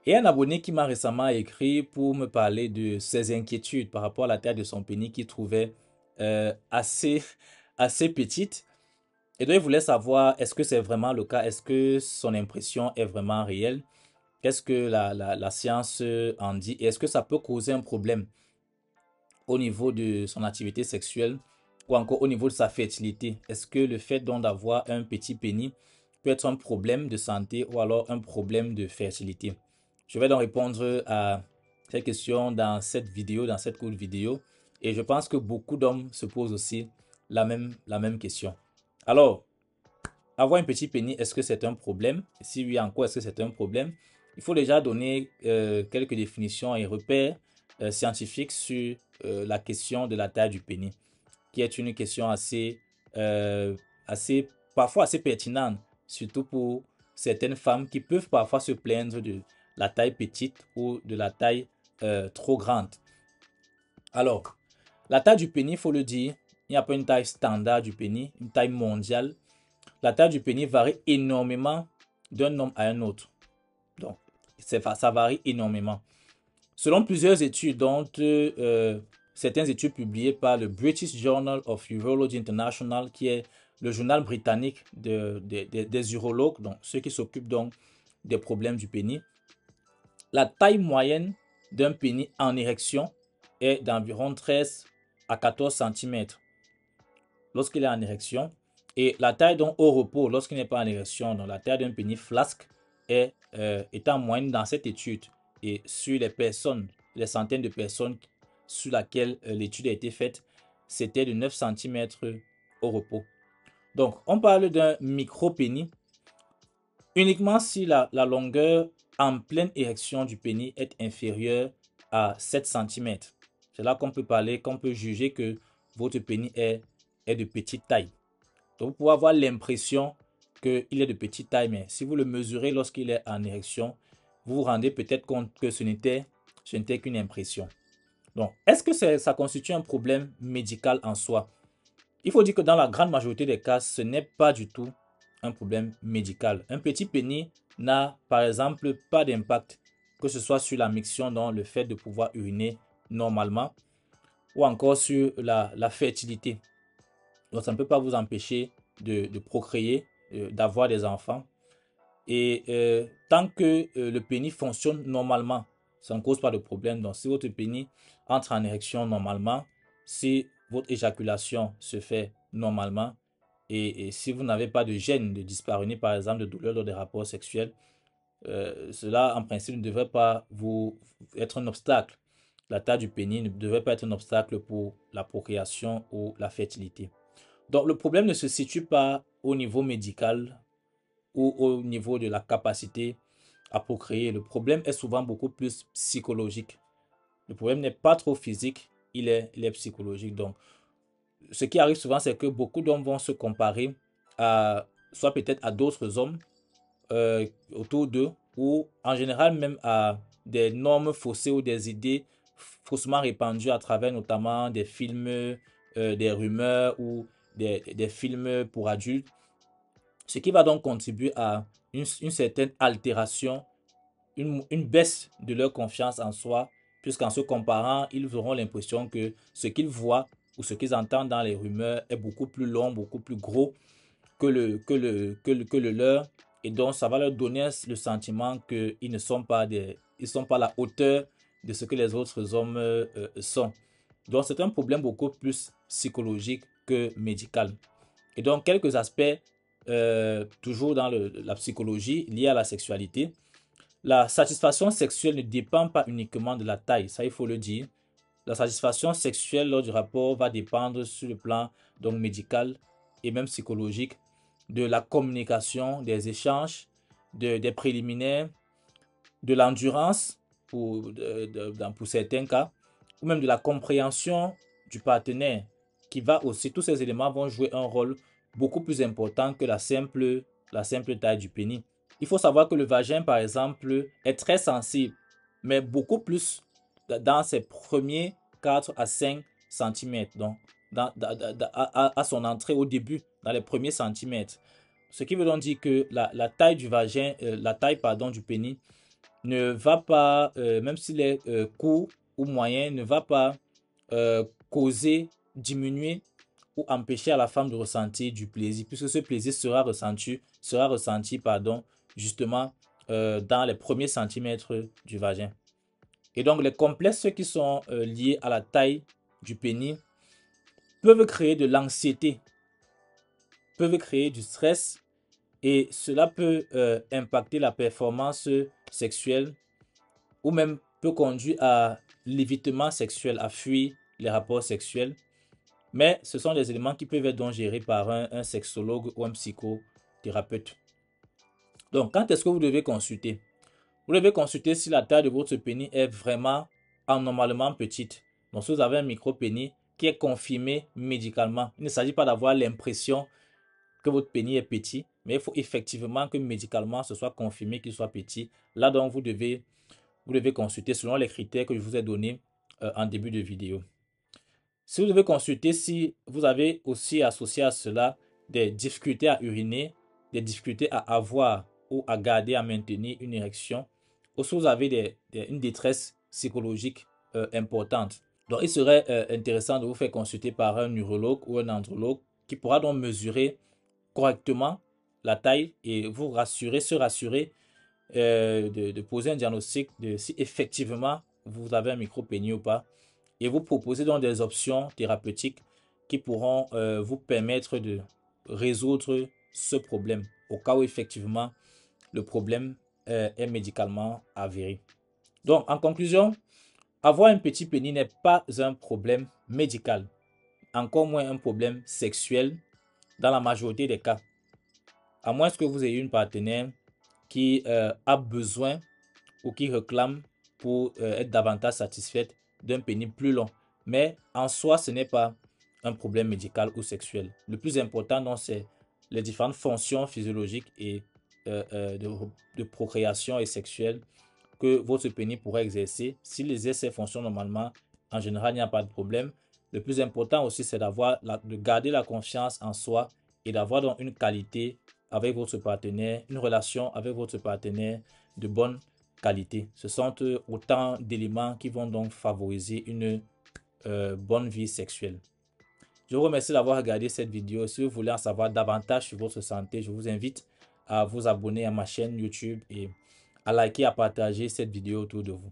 Et un abonné qui m'a récemment écrit pour me parler de ses inquiétudes par rapport à la taille de son pénis qu'il trouvait assez, assez petite. Et donc, il voulait savoir, est-ce que c'est vraiment le cas? Est-ce que son impression est vraiment réelle? Qu'est-ce que la science en dit? Et est-ce que ça peut causer un problème au niveau de son activité sexuelle ou encore au niveau de sa fertilité? Est-ce que le fait donc d'avoir un petit pénis peut être un problème de santé ou alors un problème de fertilité? Je vais donc répondre à ces questions dans cette vidéo, dans cette courte vidéo. Et je pense que beaucoup d'hommes se posent aussi la même question. Alors, avoir un petit pénis, est-ce que c'est un problème? Si oui, en quoi est-ce que c'est un problème? Il faut déjà donner quelques définitions et repères scientifiques sur la question de la taille du pénis, qui est une question euh, assez, parfois assez pertinente, surtout pour certaines femmes qui peuvent parfois se plaindre de la taille petite ou de la taille trop grande. Alors, la taille du pénis, il faut le dire, il n'y a pas une taille standard du pénis, une taille mondiale. La taille du pénis varie énormément d'un homme à un autre. Donc, ça varie énormément. Selon plusieurs études, dont certaines études publiées par le British Journal of Urology International, qui est le journal britannique des urologues, donc ceux qui s'occupent donc des problèmes du pénis, la taille moyenne d'un pénis en érection est d'environ 13 à 14 cm lorsqu'il est en érection. Et la taille donc au repos, lorsqu'il n'est pas en érection, donc la taille d'un pénis flasque est en moyenne dans cette étude. Et sur les personnes, les centaines de personnes sur laquelle l'étude a été faite, c'était de 9 cm au repos. Donc, on parle d'un micro-pénis uniquement si la longueur en pleine érection du pénis est inférieure à 7 cm. C'est là qu'on peut parler, qu'on peut juger que votre pénis est de petite taille. Donc, vous pouvez avoir l'impression qu'il est de petite taille, mais si vous le mesurez lorsqu'il est en érection, vous vous rendez peut-être compte que ce n'était qu'une impression. Donc, est-ce que ça constitue un problème médical en soi? Il faut dire que dans la grande majorité des cas, ce n'est pas du tout un problème médical. Un petit pénis n'a, par exemple, pas d'impact, que ce soit sur la miction, dans le fait de pouvoir uriner normalement, ou encore sur la fertilité. Donc, ça ne peut pas vous empêcher de procréer, d'avoir des enfants. Et tant que le pénis fonctionne normalement, ça ne cause pas de problème. Donc, si votre pénis entre en érection normalement, si votre éjaculation se fait normalement, et si vous n'avez pas de gêne de dyspareunie, par exemple, de douleur lors des rapports sexuels, cela, en principe, ne devrait pas vous être un obstacle. La taille du pénis ne devrait pas être un obstacle pour la procréation ou la fertilité. Donc, le problème ne se situe pas au niveau médical ou au niveau de la capacité à procréer. Le problème est souvent beaucoup plus psychologique. Le problème n'est pas trop physique, il est psychologique. Donc, ce qui arrive souvent, c'est que beaucoup d'hommes vont se comparer à, soit peut-être à d'autres hommes autour d'eux, ou en général même à des normes faussées ou des idées faussement répandues à travers notamment des films, des rumeurs ou des films pour adultes, ce qui va donc contribuer à une certaine altération, une baisse de leur confiance en soi, puisqu'en se comparant, ils auront l'impression que ce qu'ils voient ou ce qu'ils entendent dans les rumeurs est beaucoup plus long, beaucoup plus gros que le leur. Et donc, ça va leur donner le sentiment qu'ils ne sont pas ils sont pas à la hauteur de ce que les autres hommes sont. Donc, c'est un problème beaucoup plus psychologique que médical. Et donc, quelques aspects, toujours dans la psychologie, liés à la sexualité. La satisfaction sexuelle ne dépend pas uniquement de la taille, ça il faut le dire. La satisfaction sexuelle lors du rapport va dépendre sur le plan donc médical et même psychologique de la communication, des échanges, des préliminaires, de l'endurance pour certains cas, ou même de la compréhension du partenaire qui va aussi, tous ces éléments vont jouer un rôle beaucoup plus important que la simple taille du pénis. Il faut savoir que le vagin, par exemple, est très sensible, mais beaucoup plus dans ses premiers 4 à 5 centimètres. Donc, à son entrée au début, dans les premiers centimètres. Ce qui veut donc dire que la taille du vagin, la taille, pardon, du pénis ne va pas, même s'il est court ou moyen, ne va pas causer, diminuer ou empêcher à la femme de ressentir du plaisir, puisque ce plaisir sera ressenti, pardon, justement dans les premiers centimètres du vagin. Et donc, les complexes qui sont liés à la taille du pénis peuvent créer de l'anxiété, peuvent créer du stress et cela peut impacter la performance sexuelle ou même peut conduire à l'évitement sexuel, à fuir les rapports sexuels. Mais ce sont des éléments qui peuvent être donc gérés par un sexologue ou un psychothérapeute. Donc, quand est-ce que vous devez consulter? Vous devez consulter si la taille de votre pénis est vraiment anormalement petite. Donc, si vous avez un micro-pénis qui est confirmé médicalement, il ne s'agit pas d'avoir l'impression que votre pénis est petit, mais il faut effectivement que médicalement ce soit confirmé qu'il soit petit. Là donc vous devez consulter selon les critères que je vous ai donnés en début de vidéo. Si vous devez consulter si vous avez aussi associé à cela des difficultés à uriner, des difficultés à avoir ou à garder, à maintenir une érection, ou si vous avez une détresse psychologique importante. Donc il serait intéressant de vous faire consulter par un urologue ou un andrologue qui pourra donc mesurer correctement la taille et vous rassurer, se rassurer de poser un diagnostic de si effectivement vous avez un micro-pénis ou pas et vous proposer donc des options thérapeutiques qui pourront vous permettre de résoudre ce problème au cas où effectivement le problème est médicalement avéré. Donc en conclusion, avoir un petit pénis n'est pas un problème médical, encore moins un problème sexuel dans la majorité des cas. À moins que vous ayez une partenaire qui a besoin ou qui réclame pour être davantage satisfaite d'un pénis plus long. Mais en soi, ce n'est pas un problème médical ou sexuel. Le plus important, donc, c'est les différentes fonctions physiologiques et de procréation et sexuelle que votre pénis pourrait exercer. S'il exerce ces fonctions normalement, en général, il n'y a pas de problème. Le plus important aussi, c'est de garder la confiance en soi et d'avoir donc une qualité avec votre partenaire, une relation avec votre partenaire de bonne qualité. Ce sont autant d'éléments qui vont donc favoriser une bonne vie sexuelle. Je vous remercie d'avoir regardé cette vidéo. Si vous voulez en savoir davantage sur votre santé, je vous invite à vous abonner à ma chaîne YouTube et à liker, à partager cette vidéo autour de vous.